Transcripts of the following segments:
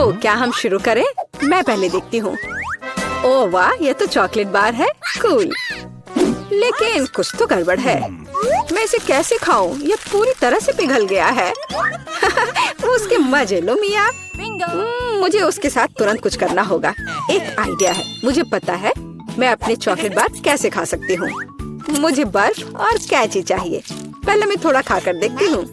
तो क्या हम शुरू करें? मैं पहले देखती हूँ। ओह वाह, ये तो चॉकलेट बार है। कूल। लेकिन कुछ तो गड़बड़ है। मैं इसे कैसे खाऊं? ये पूरी तरह से पिघल गया है। उसके मजे लो मिया। मुझे उसके साथ तुरंत कुछ करना होगा। एक आइडिया है। मुझे पता है मैं अपने चॉकलेट बार कैसे खा सकती हूँ। मुझे बर्फ और कैंची चाहिए। पहले मैं थोड़ा खाकर देखती हूँ।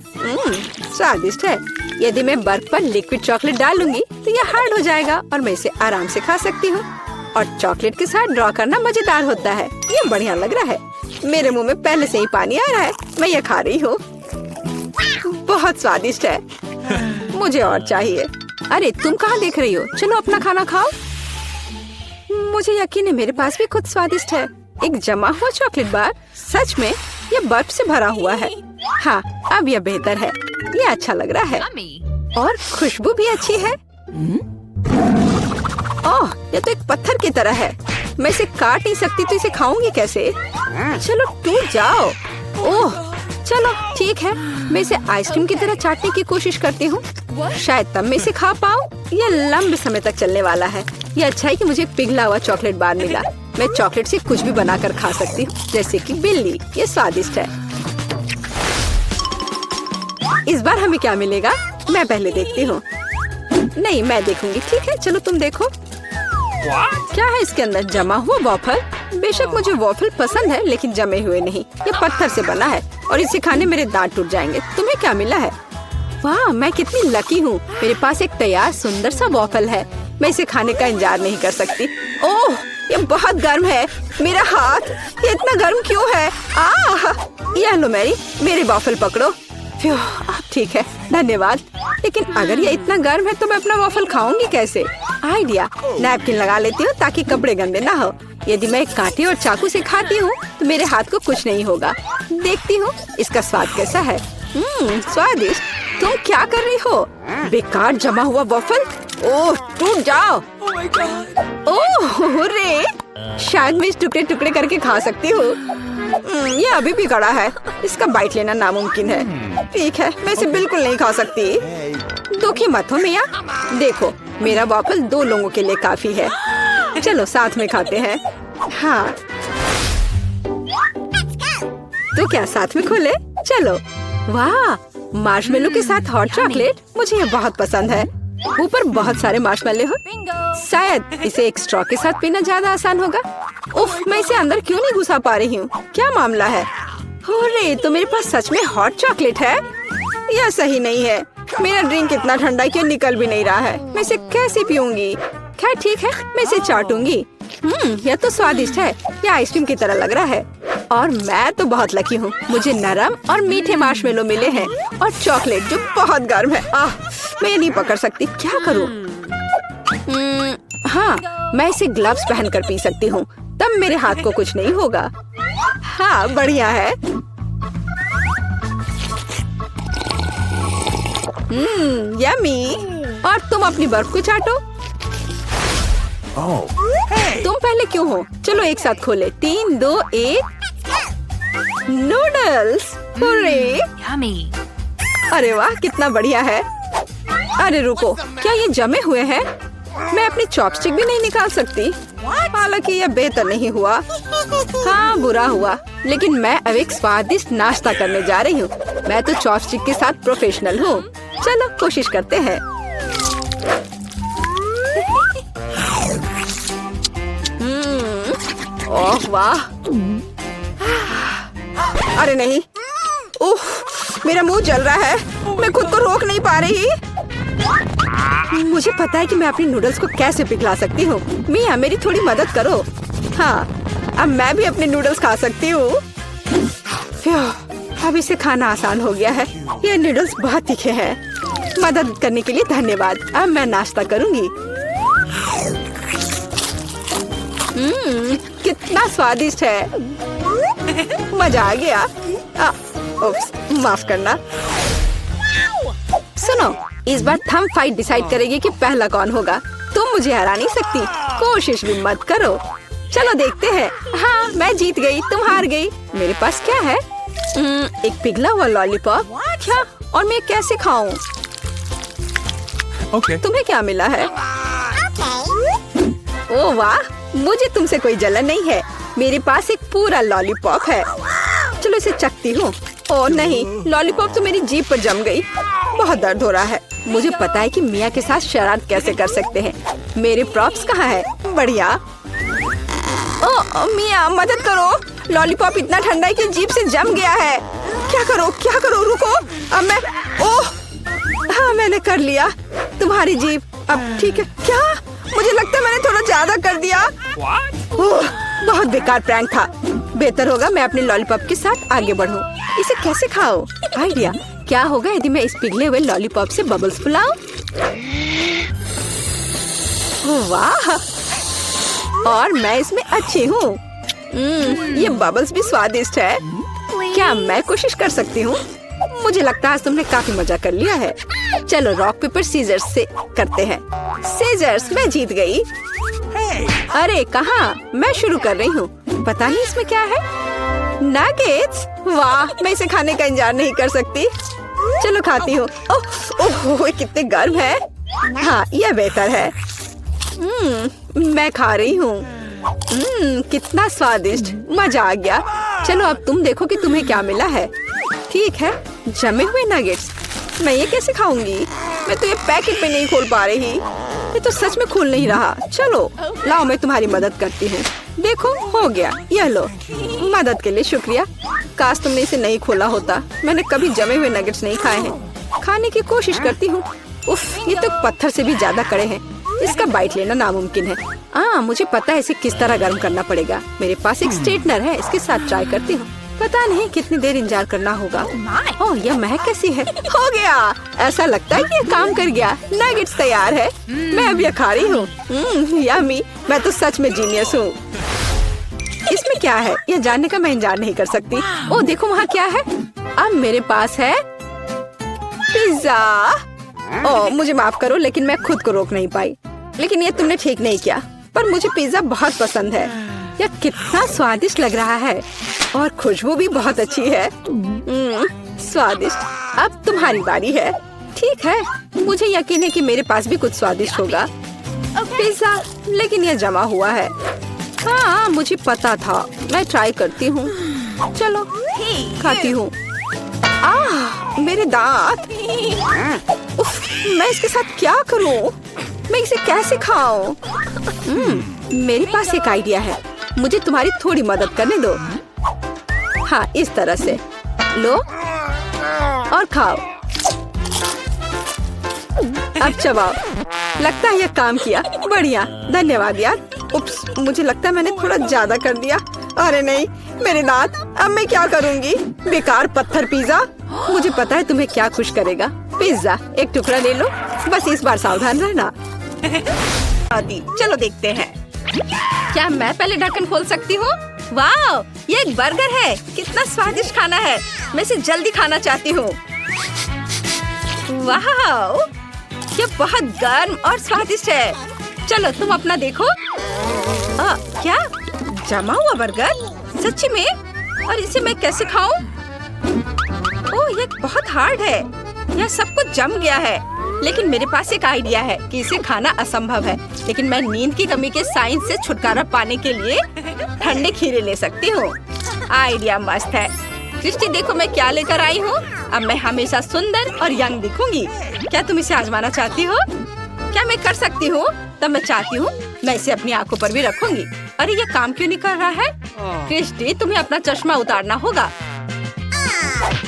स्वादिष्ट है। यदि मैं बर्फ पर लिक्विड चॉकलेट डालूंगी तो ये हार्ड हो जाएगा और मैं इसे आराम से खा सकती हूँ। और चॉकलेट के साथ ड्रॉ करना मजेदार होता है। ये बढ़िया लग रहा है। मेरे मुंह में पहले से ही पानी आ रहा है। मैं ये खा रही हूँ। बहुत स्वादिष्ट है। मुझे और चाहिए। अरे तुम कहाँ देख रही हो? चलो अपना खाना खाओ। मुझे यकीन है मेरे पास भी खुद स्वादिष्ट है। एक जमा हुआ चॉकलेट बार। सच में ये बर्फ से भरा हुआ है। हाँ, अब यह बेहतर है। ये अच्छा लग रहा है और खुशबू भी अच्छी है। ओह, ये तो एक पत्थर की तरह है। मैं इसे काट नहीं सकती तो इसे खाऊंगी कैसे? चलो टूट जाओ। ओह, चलो ठीक है। मैं इसे आइसक्रीम की तरह चाटने की कोशिश करती हूँ। शायद तब मैं इसे खा पाऊँ। यह लंबे समय तक चलने वाला है। ये अच्छा है कि मुझे पिघला हुआ चॉकलेट बार मिला। मैं चॉकलेट से कुछ भी बनाकर खा सकती हूँ, जैसे कि बिल्ली। ये स्वादिष्ट है। इस बार हमें क्या मिलेगा? मैं पहले देखती हूँ। नहीं, मैं देखूंगी। ठीक है, चलो तुम देखो। क्या है इसके अंदर? जमा हुआ वॉफल। बेशक मुझे वॉफल पसंद है, लेकिन जमे हुए नहीं। ये पत्थर से बना है और इसे खाने मेरे दांत टूट जाएंगे। तुम्हें क्या मिला है? वाह, मैं कितनी लकी हूँ। मेरे पास एक तैयार सुंदर सा वॉफल है। मैं इसे खाने का इंतजार नहीं कर सकती। ओह, ये बहुत गर्म है। मेरा हाथ, ये इतना गर्म क्यों है? ये लो मेरी वॉफल पकड़ो। ठीक है, धन्यवाद। लेकिन अगर ये इतना गर्म है तो मैं अपना वॉफल खाऊंगी कैसे? आइडिया, नैपकिन लगा लेती हूँ ताकि कपड़े गंदे ना हो। यदि मैं कांटे और चाकू से खाती हूँ तो मेरे हाथ को कुछ नहीं होगा। देखती हूँ इसका स्वाद कैसा है। स्वादिष्ट। तुम क्या कर रही हो? बेकार जमा हुआ वॉफल। ओह, टूट जाओ। ओह रे, शायद मैं इस टुकड़े टुकड़े करके खा सकती हूँ। ये अभी भी कड़ा है। इसका बाइट लेना नामुमकिन है। ठीक है, मैं इसे बिल्कुल नहीं खा सकती। दुखी मत हो मिया। देखो, मेरा वॉफल 2 लोगों के लिए काफी है। चलो साथ में खाते हैं। हाँ, तो क्या साथ में खोले? चलो। वाह, मार्शमेलो के साथ हॉट चॉकलेट। मुझे ये बहुत पसंद है। ऊपर बहुत सारे मार्शमेलो हो। शायद इसे एक स्ट्रॉ के साथ पीना ज्यादा आसान होगा। उफ, मैं इसे अंदर क्यों नहीं घुसा पा रही हूँ? क्या मामला है? अरे, तो मेरे पास सच में हॉट चॉकलेट है? यह सही नहीं है। मेरा ड्रिंक इतना ठंडा क्यों निकल भी नहीं रहा है? मैं इसे कैसे पीऊंगी? खैर ठीक है, मैं इसे चाटूंगी। यह तो स्वादिष्ट है। यह आइसक्रीम की तरह लग रहा है। और मैं तो बहुत लकी हूँ। मुझे नरम और मीठे मार्शमेलो मिले हैं और चॉकलेट जो बहुत गर्म है। मैं ये नहीं पकड़ सकती। क्या करूँ? हाँ, मैं इसे ग्लव्स पहनकर पी सकती हूँ। तब मेरे हाथ को कुछ नहीं होगा। हाँ, बढ़िया है। यम्मी। और तुम अपनी बर्फ को चाटो। तुम पहले क्यों हो? चलो एक साथ खोले। 3, 2, 1। नूडल्स। अरे वाह, कितना बढ़िया है। अरे रुको, क्या ये जमे हुए हैं? मैं अपनी चॉपस्टिक भी नहीं निकाल सकती। हालांकि यह बेहतर नहीं हुआ। हाँ, बुरा हुआ। लेकिन मैं अब एक स्वादिष्ट नाश्ता करने जा रही हूँ। मैं तो चॉपस्टिक के साथ प्रोफेशनल हूँ। चलो कोशिश करते हैं। ओह वाह। अरे नहीं। उफ, मेरा मुंह जल रहा है। मैं खुद को रोक नहीं पा रही। मुझे पता है कि मैं अपनी नूडल्स को कैसे पिघला सकती हूँ। मिया, मेरी थोड़ी मदद करो। हाँ, अब मैं भी अपने नूडल्स खा सकती हूँ। अब इसे खाना आसान हो गया है। ये नूडल्स बहुत तीखे हैं। मदद करने के लिए धन्यवाद। अब मैं नाश्ता करूँगी। कितना स्वादिष्ट है। मजा आ गया। माफ करना। सुनो, इस बार थंब फाइट डिसाइड करेगी कि पहला कौन होगा। तुम मुझे हरा नहीं सकती। कोशिश भी मत करो। चलो देखते हैं। हाँ, मैं जीत गई, तुम हार गई। मेरे पास क्या है? एक पिघला हुआ लॉलीपॉप। क्या? और मैं कैसे खाऊं? तुम्हें क्या मिला है? ओह वाह, मुझे तुमसे कोई जलन नहीं है। मेरे पास एक पूरा लॉलीपॉप है। चलो इसे चखती हूँ। ओह नहीं, लॉलीपॉप तो मेरी जीभ पर जम गई। बहुत दर्द हो रहा है। मुझे पता है कि मिया के साथ शरारत कैसे कर सकते हैं। मेरे प्रॉप्स कहाँ है? बढ़िया। ओह मिया, मदद करो। लॉलीपॉप इतना ठंडा है कि जीभ से जम गया है। क्या करो, रुको। अब मैं हाँ, मैंने कर लिया। तुम्हारी जीभ अब ठीक है क्या? मुझे लगता है मैंने थोड़ा ज्यादा कर दिया। बहुत बेकार प्रैंक था। बेहतर होगा मैं अपने लॉलीपॉप के साथ आगे बढ़ूं। इसे कैसे खाओ? आइडिया। क्या होगा यदि मैं इस पिघले हुए लॉलीपॉप से बबल्स फुलाऊं? वाह, और मैं इसमें अच्छी हूँ। ये बबल्स भी स्वादिष्ट है। क्या मैं कोशिश कर सकती हूँ? मुझे लगता है आज तुमने काफी मजा कर लिया है। चलो रॉक पेपर सीजर्स से करते हैं। सीजर्स, मैं जीत गई। अरे कहाँ? मैं शुरू कर रही हूँ। पता नहीं इसमें क्या है। नगेट्स, वाह, मैं इसे खाने का इंतजार नहीं कर सकती। चलो खाती हूँ। ओह, कितने गर्म है। हाँ, यह बेहतर है। मैं खा रही हूँ। कितना स्वादिष्ट, मजा आ गया। चलो अब तुम देखो कि तुम्हें क्या मिला है। ठीक है, जमे हुए नगेट्स। मैं ये कैसे खाऊंगी? मैं तो ये पैकेट पे नहीं खोल पा रही। ये तो सच में खुल नहीं रहा। चलो लाओ, मैं तुम्हारी मदद करती हूँ। देखो, हो गया। यह लो। मदद के लिए शुक्रिया। काश तुमने इसे नहीं खोला होता। मैंने कभी जमे हुए नगेट्स नहीं खाए हैं। खाने की कोशिश करती हूँ। उफ, ये तो पत्थर से भी ज्यादा कड़े हैं। इसका बाइट लेना नामुमकिन है। मुझे पता है इसे किस तरह गर्म करना पड़ेगा। मेरे पास एक स्ट्रेटनर है, इसके साथ ट्राई करती हूँ। पता नहीं कितनी देर इंतजार करना होगा। ओह, यह महक कैसी है? हो गया। ऐसा लगता है कि ये काम कर गया। नगेट्स तैयार है। मैं अब यह खा रही हूँ। यम्मी, मैं तो सच में जीनियस हूँ। इसमें क्या है यह जानने का मैं इंतजार नहीं कर सकती। ओह देखो, वहाँ क्या है? अब मेरे पास है पिज्जा। ओह मुझे माफ करो, लेकिन मैं खुद को रोक नहीं पाई। लेकिन ये तुमने ठीक नहीं किया। पर मुझे पिज्जा बहुत पसंद है। यह कितना स्वादिष्ट लग रहा है और खुशबू भी बहुत अच्छी है। स्वादिष्ट। अब तुम्हारी बारी है। ठीक है, मुझे यकीन है कि मेरे पास भी कुछ स्वादिष्ट होगा। पिज्जा, लेकिन यह जमा हुआ है। हाँ, मुझे पता था। मैं ट्राई करती हूँ। चलो खाती हूँ। मेरे दांत। उफ, मैं इसके साथ क्या करूँ? मैं इसे कैसे खाऊं? मेरे पास एक आइडिया है। मुझे तुम्हारी थोड़ी मदद करने दो। हाँ, इस तरह से लो और खाओ। अब चबाओ। लगता है यह काम किया। बढ़िया, धन्यवाद यार। उप्स, मुझे लगता है मैंने थोड़ा ज्यादा कर दिया। अरे नहीं, मेरे दांत। अब मैं क्या करूँगी? बेकार पत्थर पिज्जा। मुझे पता है तुम्हें क्या खुश करेगा। पिज्जा, एक टुकड़ा ले लो। बस इस बार सावधान रहना। चलो देखते हैं। क्या मैं पहले ढक्कन खोल सकती हूँ? वाह, ये एक बर्गर है। कितना स्वादिष्ट खाना है। मैं इसे जल्दी खाना चाहती हूँ। वाह, ये बहुत गर्म और स्वादिष्ट है। चलो तुम अपना देखो। क्या जमा हुआ बर्गर? सच्ची में? और इसे मैं कैसे खाऊं? ओह, ये बहुत हार्ड है। यह सब कुछ जम गया है। लेकिन मेरे पास एक आइडिया है कि इसे खाना असंभव है। लेकिन मैं नींद की कमी के साइंस से छुटकारा पाने के लिए ठंडे खीरे ले सकती हूँ। आइडिया मस्त है। क्रिस्टी, देखो मैं क्या लेकर आई हूँ। अब मैं हमेशा सुंदर और यंग दिखूंगी। क्या तुम इसे आजमाना चाहती हो? क्या मैं कर सकती हूँ? तब मैं चाहती हूँ मैं इसे अपनी आंखों पर भी रखूंगी। अरे ये काम क्यों नहीं कर रहा है? क्रिस्टी, तुम्हें अपना चश्मा उतारना होगा।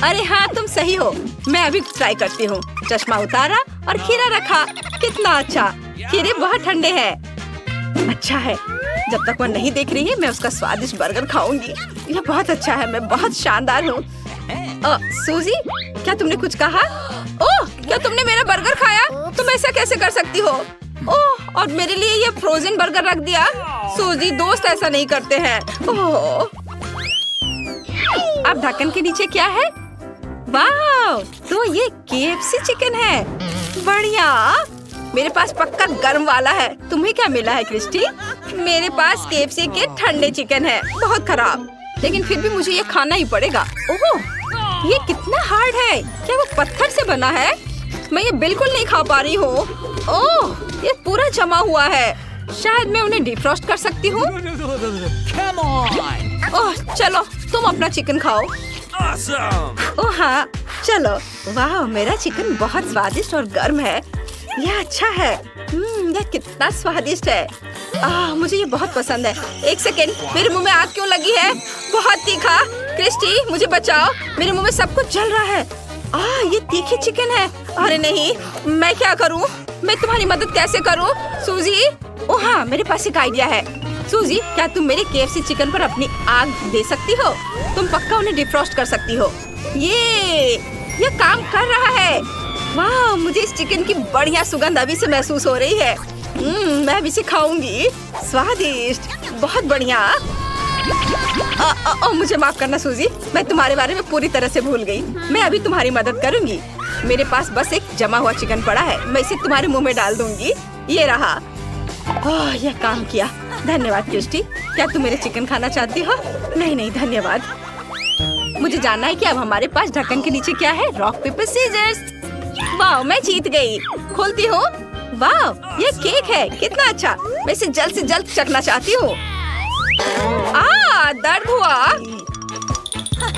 अरे हाँ, तुम सही हो। मैं अभी ट्राई करती हूँ। चश्मा उतारा और खीरा रखा। कितना अच्छा। खीरे बहुत ठंडे हैं। अच्छा है, जब तक वो नहीं देख रही है मैं उसका स्वादिष्ट बर्गर खाऊंगी। यह बहुत अच्छा है। मैं बहुत शानदार हूँ। सूजी, क्या तुमने कुछ कहा? ओह, क्या तुमने मेरा बर्गर खाया? तुम ऐसा कैसे कर सकती हो? ओह, और मेरे लिए ये फ्रोजन बर्गर रख दिया। सूजी, दोस्त ऐसा नहीं करते हैं। ओह, अब ढक्कन के नीचे क्या है? वाह, तो ये KFC चिकन है। बढ़िया। मेरे पास पक्का गर्म वाला है। तुम्हें क्या मिला है क्रिस्टी? मेरे पास KFC के ठंडे चिकन है। बहुत खराब, लेकिन फिर भी मुझे ये खाना ही पड़ेगा। ओह, ये कितना हार्ड है। क्या वो पत्थर से बना है? मैं ये बिल्कुल नहीं खा पा रही हूँ। ओह, ये पूरा जमा हुआ है। शायद मैं उन्हें डिफ्रॉस्ट कर सकती हूँ। ओह, चलो तुम अपना चिकन खाओ। ओह हाँ, चलो। वाह, मेरा चिकन बहुत स्वादिष्ट और गर्म है। यह अच्छा है। यह कितना स्वादिष्ट है। मुझे ये बहुत पसंद है। एक सेकेंड, मेरे मुंह में आग क्यों लगी है? बहुत तीखा। क्रिस्टी, मुझे बचाओ, मेरे मुंह में सब कुछ जल रहा है। ये तीखी चिकन है। अरे नहीं, मैं क्या करूं? मैं तुम्हारी मदद कैसे करूं? सूजी, ओह हाँ, मेरे पास एक आइडिया है। सूजी, क्या तुम मेरे KFC चिकन पर अपनी आग दे सकती हो? तुम पक्का उन्हें डिफ्रॉस्ट कर सकती हो। ये काम कर रहा है। वाह, मुझे इस चिकन की बढ़िया सुगंध अभी से महसूस हो रही है। मैं अभी से खाऊंगी। स्वादिष्ट, बहुत बढ़िया। मुझे माफ करना सूजी, मैं तुम्हारे बारे में पूरी तरह से भूल गई। मैं अभी तुम्हारी मदद करूंगी। मेरे पास बस एक जमा हुआ चिकन पड़ा है। मैं इसे तुम्हारे मुंह में डाल दूंगी। ये रहा। यह काम किया। धन्यवाद क्रिस्टी। क्या तुम मेरे चिकन खाना चाहती हो? नहीं, धन्यवाद। मुझे जानना है कि अब हमारे पास ढक्कन के नीचे क्या है। Rock paper scissors. वाह, मैं जीत गई। खोलती हूँ। वाह, ये केक है। कितना अच्छा। मैं इसे जल्द से जल्द चखना चाहती हूँ। दर्द हुआ।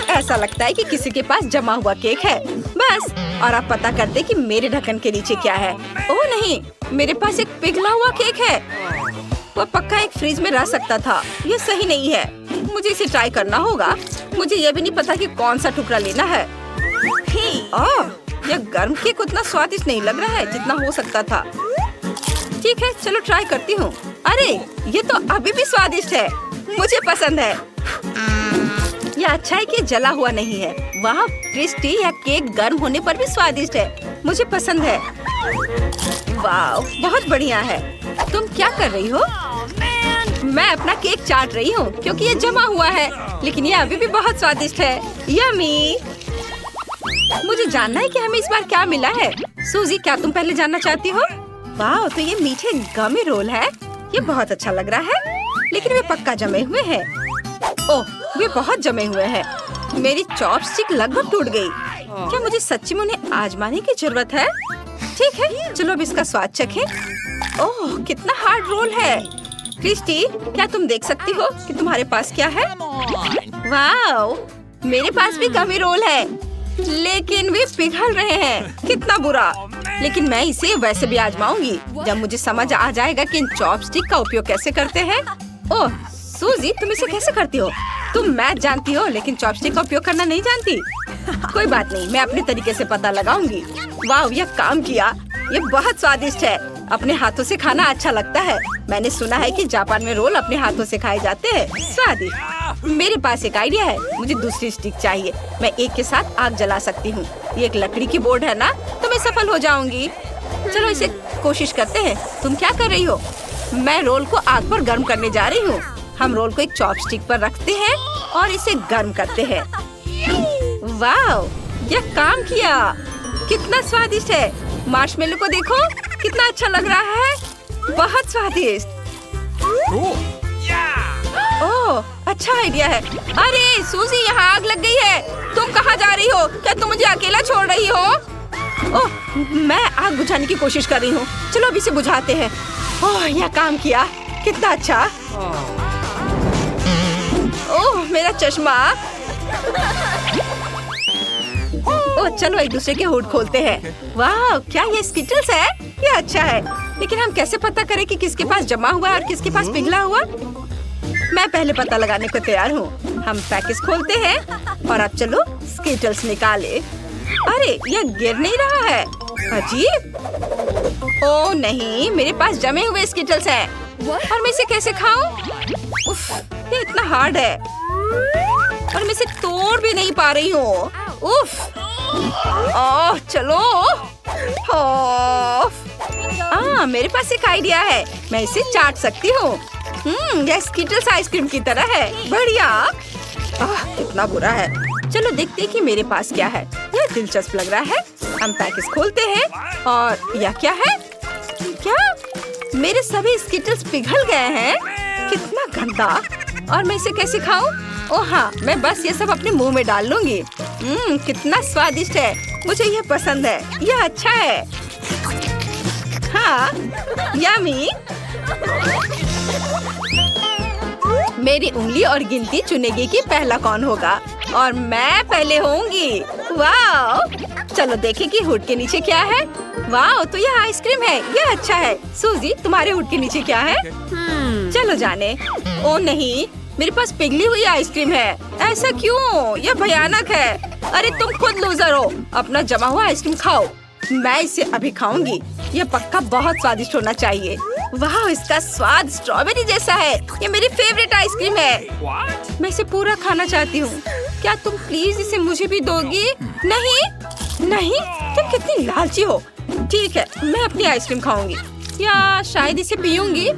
ऐसा लगता है कि किसी के पास जमा हुआ केक है। बस, और आप पता करते कि मेरे ढक्कन के नीचे क्या है। ओह नहीं, मेरे पास एक पिघला हुआ केक है। वो पक्का एक फ्रिज में रह सकता था। ये सही नहीं है। मुझे इसे ट्राई करना होगा। मुझे ये भी नहीं पता कि कौन सा टुकड़ा लेना है। यह गर्म केक उतना स्वादिष्ट नहीं लग रहा है जितना हो सकता था। ठीक है, चलो ट्राई करती हूँ। अरे, ये तो अभी भी स्वादिष्ट है। मुझे पसंद है। यह अच्छा है कि जला हुआ नहीं है। वाह क्रिस्टी, यह केक गर्म होने पर भी स्वादिष्ट है। मुझे पसंद है। वाह, बहुत बढ़िया है। तुम क्या कर रही हो? मैं अपना केक चाट रही हूँ क्योंकि ये जमा हुआ है, लेकिन ये अभी भी बहुत स्वादिष्ट है। यम्मी। मुझे जानना है कि हमें इस बार क्या मिला है। सूजी, क्या तुम पहले जानना चाहती हो? वाह, तो ये मीठे गमी रोल है। ये बहुत अच्छा लग रहा है, लेकिन वे पक्का जमे हुए हैं। ओह, वे बहुत जमे हुए हैं। मेरी चॉपस्टिक लगभग टूट गई। क्या मुझे सच्ची में उन्हें आजमाने की जरूरत है? ठीक है, चलो अब इसका स्वाद चखें। ओह, कितना हार्ड रोल है। क्रिस्टी, क्या तुम देख सकती हो कि तुम्हारे पास क्या है? वाह, मेरे पास भी गमी रोल है, लेकिन वे पिघल रहे हैं। कितना बुरा। लेकिन मैं इसे वैसे भी आजमाऊंगी जब मुझे समझ आ जाएगा कि इन चॉपस्टिक का उपयोग कैसे करते हैं। ओह सूजी, तुम इसे कैसे करती हो? तुम मैथ जानती हो लेकिन चॉपस्टिक का उपयोग करना नहीं जानती। कोई बात नहीं, मैं अपने तरीके से पता लगाऊंगी। वाह, यह काम किया। ये बहुत स्वादिष्ट है। अपने हाथों से खाना अच्छा लगता है। मैंने सुना है कि जापान में रोल अपने हाथों से खाए जाते हैं। स्वादिष्ट। मेरे पास एक आइडिया है। मुझे दूसरी स्टिक चाहिए। मैं एक के साथ आग जला सकती हूँ। ये एक लकड़ी की बोर्ड है ना, तो मैं सफल हो जाऊंगी। चलो इसे कोशिश करते हैं। तुम क्या कर रही हो? मैं रोल को आग पर गर्म करने जा रही हूँ। हम रोल को एक चॉपस्टिक पर रखते हैं और इसे गर्म करते हैं। वाह, यह काम किया। कितना स्वादिष्ट है। मार्शमेलो को देखो, कितना अच्छा लग रहा है। बहुत स्वादिष्ट। ओह, अच्छा आइडिया है। अरे सूजी, यहाँ आग लग गई है। तुम कहाँ जा रही हो? क्या तुम मुझे अकेला छोड़ रही हो? ओह, मैं आग बुझाने की कोशिश कर रही हूँ। चलो अब इसे बुझाते हैं। ओह, यह काम किया। कितना अच्छा। ओह, मेरा चश्मा। ओह, चलो एक दूसरे के हुड खोलते हैं। वाह, क्या ये स्किटल्स है? ये अच्छा है, लेकिन हम कैसे पता करें कि किसके पास जमा हुआ है और किसके पास पिघला हुआ? मैं पहले पता लगाने को तैयार हूँ। हम पैकेज खोलते हैं और अब चलो स्किटल्स निकाले। अरे, यह गिर नहीं रहा है। अजीब। ओह नहीं, मेरे पास जमे हुए स्किटल्स हैं और मैं इसे कैसे खाऊं? उफ, ये इतना हार्ड है और मैं इसे तोड़ भी नहीं पा रही हूँ। उफ। ओह, चलो। मेरे पास एक आइडिया है। मैं इसे चाट सकती हूँ। यह स्किटल्स आइसक्रीम की तरह है। बढ़िया। कितना बुरा है। चलो देखते हैं कि मेरे पास क्या है। यह दिलचस्प लग रहा है। हम पैकेज खोलते हैं और यह क्या है? क्या मेरे सभी स्किटल्स पिघल गए हैं? कितना गंदा। और मैं इसे कैसे खाऊं? ओह हाँ, मैं बस ये सब अपने मुंह में डाल लूंगी। कितना स्वादिष्ट है। मुझे ये पसंद है, ये अच्छा है। हाँ, यम्मी। मेरी उंगली और गिनती चुनेगी कि पहला कौन होगा और मैं पहले होंगी। वाह! चलो देखें कि हुड के नीचे क्या है। वाह, तो यह आइसक्रीम है, यह अच्छा है। सूजी, तुम्हारे हुड के नीचे क्या है? चलो जाने। ओ नहीं, मेरे पास पिघली हुई आइसक्रीम है। ऐसा क्यों? यह भयानक है। अरे तुम खुद लूजर हो। अपना जमा हुआ आइसक्रीम खाओ। मैं इसे अभी खाऊंगी। यह पक्का बहुत स्वादिष्ट होना चाहिए। वाह, इसका स्वाद स्ट्रॉबेरी जैसा है। ये मेरी फेवरेट आइसक्रीम है। मैं इसे पूरा खाना चाहती हूँ। क्या तुम प्लीज इसे मुझे भी दोगी? नहीं, नहीं, तुम कितनी लालची हो। ठीक है, मैं अपनी आइसक्रीम खाऊंगी या शायद इसे पीऊंगी।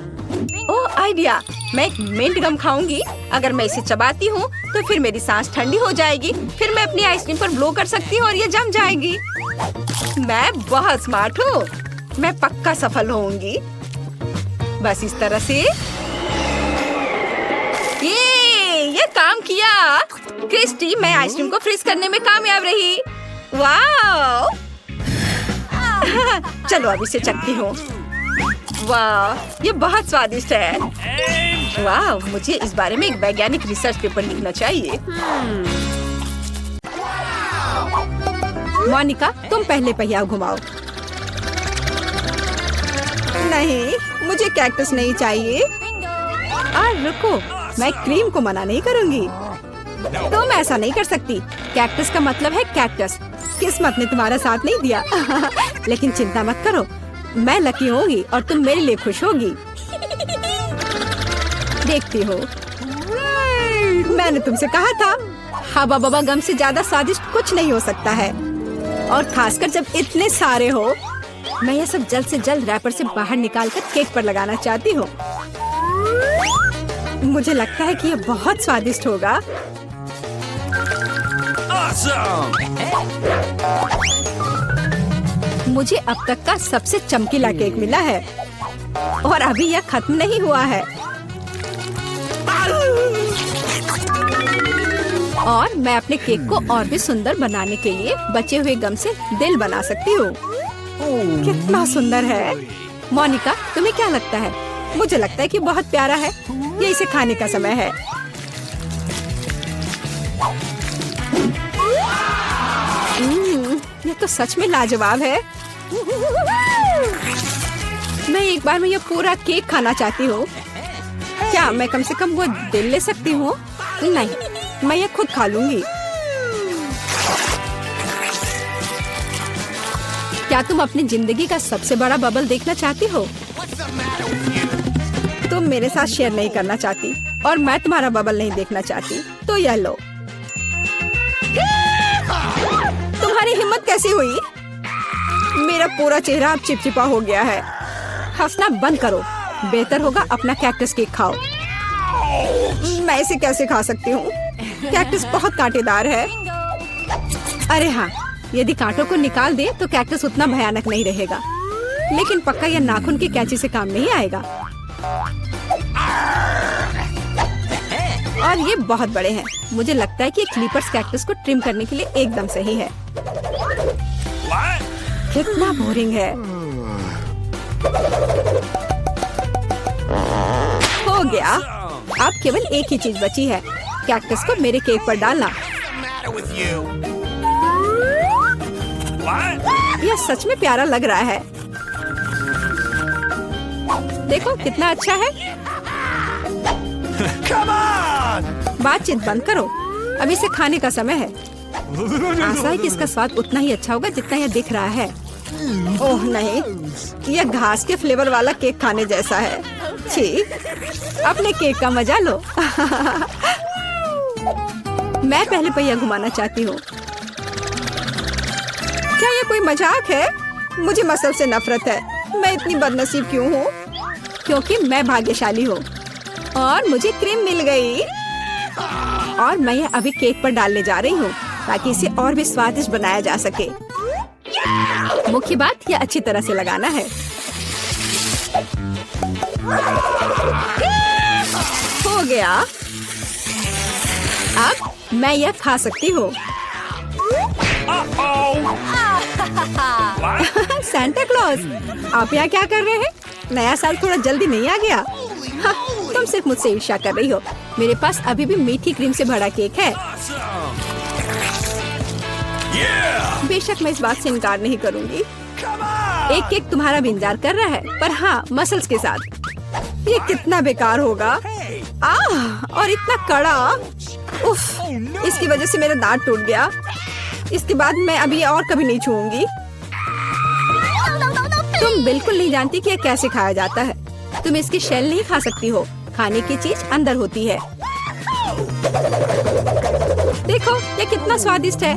ओह आइडिया, मैं एक मिंट गम खाऊंगी। अगर मैं इसे चबाती हूँ तो फिर मेरी सांस ठंडी हो जाएगी। फिर मैं अपनी आइसक्रीम पर ब्लो कर सकती हूँ और ये जम जाएगी। मैं बहुत स्मार्ट हूँ। मैं पक्का सफल होऊंगी। बस इस तरह से। ये काम किया। क्रिस्टी, मैं आइसक्रीम को फ्रीज करने में कामयाब रही। वाह! चलो अब इसे चखती हूँ। वाह, ये बहुत स्वादिष्ट है। वाह, मुझे इस बारे में एक वैज्ञानिक रिसर्च पेपर लिखना चाहिए। मोनिका, तुम पहले पहिया घुमाओ। नहीं, मुझे कैक्टस नहीं चाहिए। रुको, मैं क्रीम को मना नहीं करूंगी। तुम ऐसा नहीं कर सकती। कैक्टस का मतलब है कैक्टस। किस्मत ने तुम्हारा साथ नहीं दिया। लेकिन चिंता मत करो, मैं लकी होगी और तुम मेरे लिए खुश होगी। देखती हो, मैंने तुमसे कहा था। हवा बबा गम से ज्यादा स्वादिष्ट कुछ नहीं हो सकता है, और खासकर जब इतने सारे हो। मैं यह सब जल्द से जल्द रैपर से बाहर निकालकर केक पर लगाना चाहती हूँ। मुझे लगता है कि यह बहुत स्वादिष्ट होगा। मुझे अब तक का सबसे चमकीला केक मिला है और अभी यह खत्म नहीं हुआ है। और मैं अपने केक को और भी सुंदर बनाने के लिए बचे हुए गम से दिल बना सकती हूँ। कितना सुंदर है। मोनिका, तुम्हें क्या लगता है? मुझे लगता है कि बहुत प्यारा है। ये इसे खाने का समय है। ये तो सच में लाजवाब है। मैं एक बार में यह पूरा केक खाना चाहती हूँ। क्या मैं कम से कम वो दिल ले सकती हूँ? नहीं, मैं यह खुद खा लूंगी। क्या तुम अपनी जिंदगी का सबसे बड़ा बबल देखना चाहती हो? तुम मेरे साथ शेयर नहीं करना चाहती और मैं तुम्हारा बबल नहीं देखना चाहती, तो यह लो। तुम्हारी हिम्मत कैसी हुई? मेरा पूरा चेहरा अब चिपचिपा हो गया है। हंसना बंद करो। बेहतर होगा अपना कैक्टस केक खाओ। मैं इसे कैसे खा सकती हूँ? कैक्टस बहुत कांटेदार है। अरे हाँ, यदि कांटों को निकाल दे तो कैक्टस उतना भयानक नहीं रहेगा, लेकिन पक्का यह नाखून की कैंची से काम नहीं आएगा। और ये बहुत बड़े हैं। मुझे लगता है कि क्लिपर्स कैक्टस को ट्रिम करने के लिए एकदम सही है। कितना बोरिंग है। हो गया। अब केवल एक ही चीज बची है, कैक्टस को मेरे केक पर डालना। यह सच में प्यारा लग रहा है। देखो कितना अच्छा है। बातचीत बंद करो, अब इसे खाने का समय है। आशा है कि इसका स्वाद उतना ही अच्छा होगा जितना यह दिख रहा है। ओह नहीं, यह घास के फ्लेवर वाला केक खाने जैसा है। छी, अपने केक का मजा लो। मैं पहले पहिया घुमाना चाहती हूँ। क्या ये कोई मजाक है? मुझे मसल से नफरत है। मैं इतनी बदनसीब क्यों हूँ? क्योंकि मैं भाग्यशाली हूँ और मुझे क्रीम मिल गई। और मैं यह अभी केक पर डालने जा रही हूँ ताकि इसे और भी स्वादिष्ट बनाया जा सके। मुख्य बात यह अच्छी तरह से लगाना है। हो गया। अब मैं यह खा सकती हूँ। सांता क्लॉज, आप यहाँ क्या कर रहे हैं? नया साल थोड़ा जल्दी नहीं आ गया? हाँ, तुम सिर्फ मुझसे ईर्ष्या कर रही हो। मेरे पास अभी भी मीठी क्रीम से भरा केक है। बेशक मैं इस बात से इनकार नहीं करूँगी। एक केक तुम्हारा भी इंतजार कर रहा है, पर हाँ, मसल्स के साथ। ये कितना बेकार होगा। और इतना कड़ा। उफ, इसकी वजह से मेरा दांत टूट गया। इसके बाद मैं अभी और कभी नहीं छूऊंगी। तुम बिल्कुल नहीं जानती कि यह कैसे खाया जाता है। तुम इसकी शेल नहीं खा सकती हो। खाने की चीज अंदर होती है। देखो, ये कितना स्वादिष्ट है।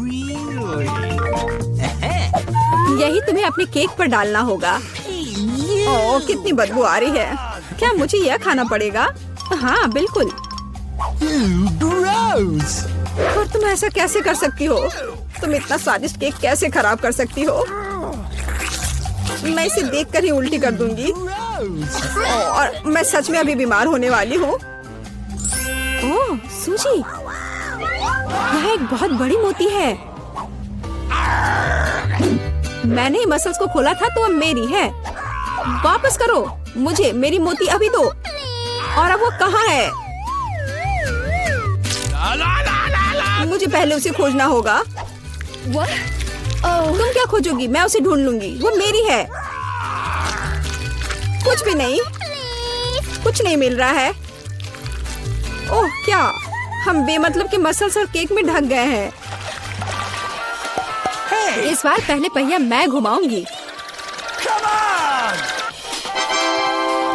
यही तुम्हें अपने केक पर डालना होगा। ओह, कितनी बदबू आ रही है। क्या मुझे यह खाना पड़ेगा? हाँ, बिल्कुल। और तुम ऐसा कैसे कर सकती हो? तुम इतना स्वादिष्ट केक कैसे खराब कर सकती हो? मैं इसे देखकर ही उल्टी कर दूंगी। और मैं सच में अभी बीमार होने वाली हूँ। ओह, सूजी, यहाँ एक बहुत बड़ी मोती है। मैंने ही मसल्स को खोला था, तो अब मेरी है। वापस करो मुझे मेरी मोती अभी दो। और अब वो कहाँ है? मुझे पहले उसे खोजना होगा। तुम क्या खोजोगी? मैं उसे ढूंढ लूंगी। वो मेरी है। कुछ भी नहीं, कुछ नहीं मिल रहा है। ओह, क्या हम बेमतलब के मसल्स और केक में ढक गए हैं। इस बार पहले पहिया मैं घुमाऊंगी।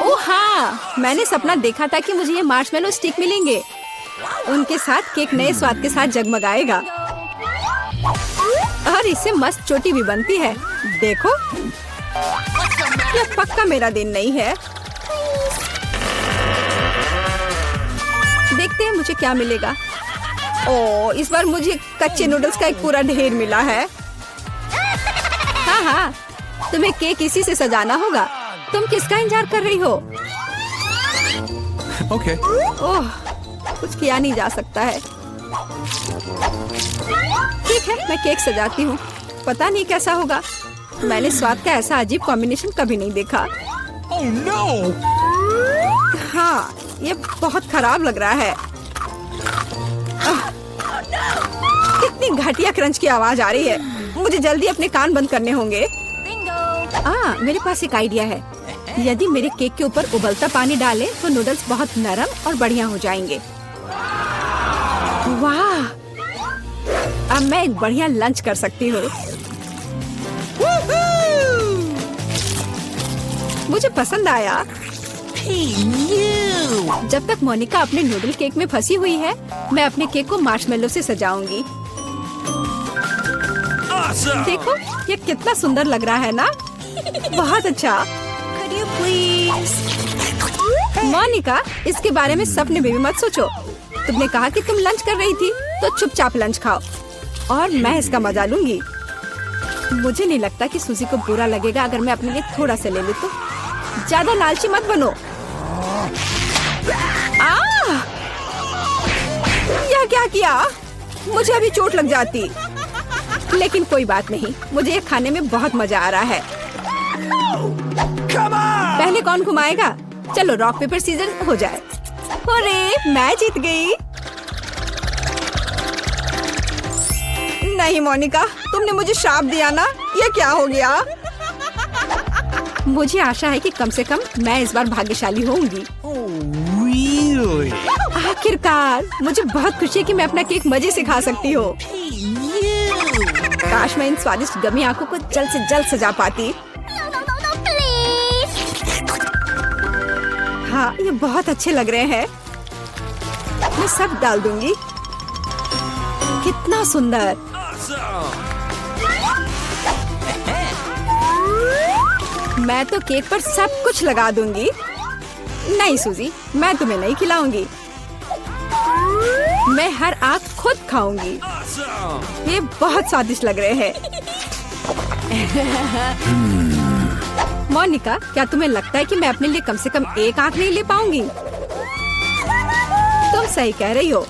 ओह हाँ, मैंने सपना देखा था कि मुझे ये मार्शमेलो स्टिक मिलेंगे। उनके साथ केक नए स्वाद के साथ जगमगाएगा। और इससे मस्त चोटी भी बनती है। देखो, यह पक्का मेरा दिन नहीं है। देखते हैं मुझे क्या मिलेगा। ओह, इस बार मुझे कच्चे नूडल्स का एक पूरा ढेर मिला है। हाँ हाँ, तुम्हें केक इसी से सजाना होगा। तुम किसका इंतजार कर रही हो? Okay. ओह, कुछ किया नहीं जा सकता है। ठीक है, मैं केक सजाती हूँ। पता नहीं कैसा होगा। मैंने स्वाद का ऐसा अजीब कॉम्बिनेशन कभी नहीं देखा। Oh no! हाँ, ये बहुत खराब लग रहा है। कितनी घटिया क्रंच की आवाज आ रही है। मुझे जल्दी अपने कान बंद करने होंगे। मेरे पास एक आइडिया है। यदि मेरे केक के ऊपर उबलता पानी डालें तो नूडल्स बहुत नरम और बढ़िया हो जाएंगे। वाह! अब मैं एक बढ़िया लंच कर सकती हूँ। मुझे पसंद आया। जब तक मोनिका अपने नूडल केक में फंसी हुई है, मैं अपने केक को मार्शमेलो से सजाऊंगी। देखो, ये कितना सुंदर लग रहा है ना? बहुत अच्छा। मोनिका, इसके बारे में सपने में भी मत सोचो। तुमने कहा कि तुम लंच कर रही थी, तो चुपचाप लंच खाओ और मैं इसका मजा लूंगी। मुझे नहीं लगता कि सूजी को बुरा लगेगा अगर मैं अपने लिए थोड़ा सा ले लूं तो। ज्यादा लालची मत बनो। यह क्या किया? मुझे अभी चोट लग जाती। लेकिन कोई बात नहीं, मुझे ये खाने में बहुत मजा आ रहा है। पहले कौन घुमाएगा? चलो रॉक पेपर सीजर हो जाए। अरे, मैं जीत गई। नहीं मोनिका, तुमने मुझे श्राप दिया ना। ये क्या हो गया? मुझे आशा है कि कम से कम मैं इस बार भाग्यशाली होंगी। Really? आखिरकार, मुझे बहुत खुशी है कि मैं अपना केक मजे से खा सकती हूँ। काश मैं इन स्वादिष्ट गमी आंखों को जल्द से जल्द सजा पाती। हाँ, ये बहुत अच्छे लग रहे हैं। मैं सब डाल दूंगी। कितना सुंदर। मैं तो केक पर सब कुछ लगा दूंगी। नहीं सूजी, मैं तुम्हें नहीं खिलाऊंगी। मैं हर आंख खुद खाऊंगी। ये बहुत स्वादिष्ट लग रहे हैं। मोनिका, क्या तुम्हें लगता है कि मैं अपने लिए कम से कम एक आंख नहीं ले पाऊंगी? तुम सही कह रही हो।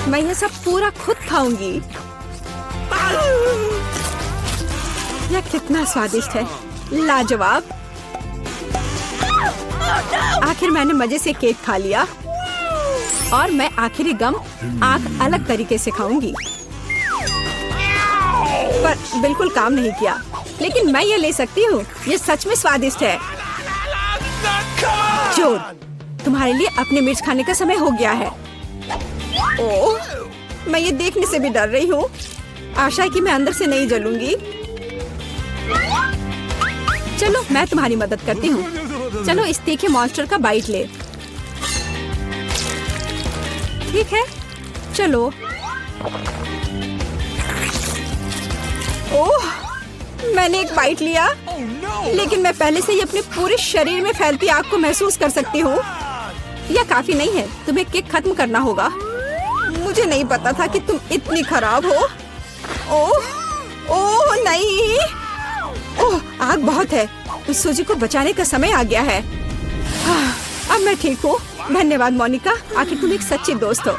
मैं ये सब पूरा खुद खाऊंगी। यह कितना स्वादिष्ट है, लाजवाब। आखिर मैंने मजे से केक खा लिया और मैं आखिरी गम आंख अलग तरीके से खाऊंगी। पर बिल्कुल काम नहीं किया, लेकिन मैं ये ले सकती हूँ। ये सच में स्वादिष्ट है। चोर, तुम्हारे लिए अपने मिर्च खाने का समय हो गया है। ओह, मैं ये देखने से भी डर रही हूँ। आशा है कि मैं अंदर से नहीं जलूंगी। चलो मैं तुम्हारी मदद करती हूँ। चलो इस तीखे मॉन्स्टर का बाइट ले। ठीक है, चलो। ओह, मैंने एक बाइट लिया, लेकिन मैं पहले से ही अपने पूरे शरीर में फैलती आग को महसूस कर सकती हूँ। यह काफी नहीं है, तुम्हें केक खत्म करना होगा। मुझे नहीं पता था कि तुम इतनी खराब हो। ओह, ओह नहीं। ओह, आग बहुत है। इस सूजी को बचाने का समय आ गया है। अब मैं ठीक हूँ। धन्यवाद मोनिका, आखिर तुम एक सच्ची दोस्त हो।